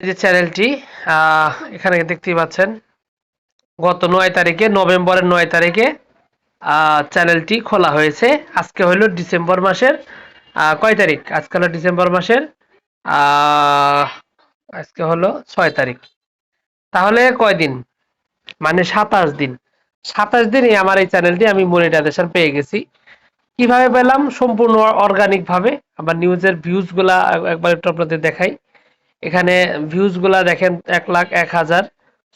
এই যে চ্যানেলটি এখানে দেখতেই পাচ্ছেন গত ৯ তারিখে নভেম্বরের ৯ তারিখে চ্যানেলটি খোলা হয়েছে। আজকে হলো ডিসেম্বর মাসের কয় তারিখ? আজকে হলো ডিসেম্বর মাসের আহ, আজকে হলো ৬ তারিখ। তাহলে কয়দিন? মানে ২৭ দিন। ২৭ দিনই আমার এই চ্যানেলটি আমি মনিটাইজেশন পেয়ে গেছি। কিভাবে পেলাম? সম্পূর্ণ অর্গানিক ভাবে। আমার নিউজের ভিউজ গুলা একবার একটু আপনাদের দেখাই। এখানে ভিউজ গুলা দেখেন ১,০০,০০০,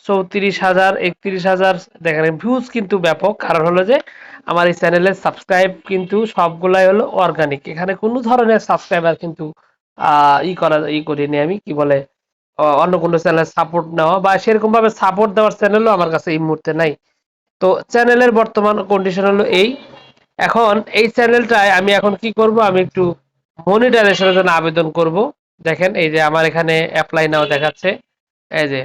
৩৪,০০০, ৩১,০০০ দেখেন ভিউজ কিন্তু ব্যাপক। কারণ হলো যে আমার এই চ্যানেলের সাবস্ক্রাইব কিন্তু সবগুলাই হলো অর্গানিক। এখানে কোনো ধরনের সাবস্ক্রাইবার কিন্তু ই করিনি আমি কি বলে অন্য কোনো চ্যানেল সাপোর্ট নেওয়া বা সেরকম ভাবে সাপোর্ট দেওয়ার চ্যানেলও আমার কাছে এই মুহূর্তে নাই। তো চ্যানেলের বর্তমান কন্ডিশন হলো এই। এখন এই চ্যানেলটায় আমি এখন কি করব? আমি একটু মনিটাইজেশনের জন্য আবেদন করব। দেখেন এই যে আমার এখানে অ্যাপ্লাই নাও দেখাচ্ছে। এই যে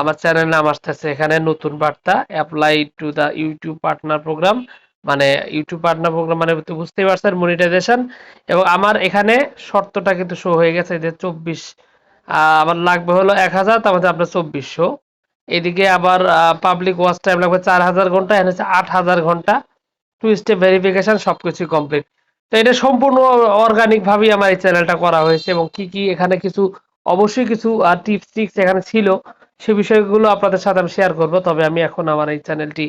আমার চ্যানেল নাম আসতেছে এখানে নতুন বার্তা apply to the YouTube partner programme. মানে ইউটিউব পার্টনার প্রোগ্রাম মানে তো বুঝতেই পারছেন মনিটাইজেশন। এবং আমার এখানে শর্তটা কিন্তু শো হয়ে গেছে যে ২৪ আমার লাগবে হলো ১,০০০, তার মধ্যে আপনার ২৪০০। এদিকে আবার পাবলিক ওয়াচ টাইম লাগবে ৪,০০০ ঘন্টা, এখানে হচ্ছে ৮,০০০ ঘন্টা। টু স্টেপ ভেরিফিকেশন সবকিছু কমপ্লিট। তো এটা সম্পূর্ণ অর্গানিক ভাবেই আমার এই চ্যানেলটা করা হয়েছে এবং কি কি এখানে কিছু অবশ্যই কিছু টিপস ট্রিক্স এখানে ছিল সে বিষয়গুলো আপনাদের সাথে আমি শেয়ার করব। তবে আমি এখন আমার এই চ্যানেলটি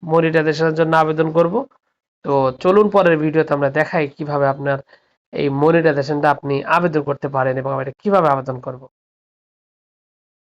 মনিটাইজেশনের জন্য আবেদন করব। তো চলুন পরের ভিডিওতে আমরা দেখাই কিভাবে আপনার এই মনিটাইজেশনটা আপনি আবেদন করতে পারেন এবং আমি এটা কিভাবে আবেদন করব।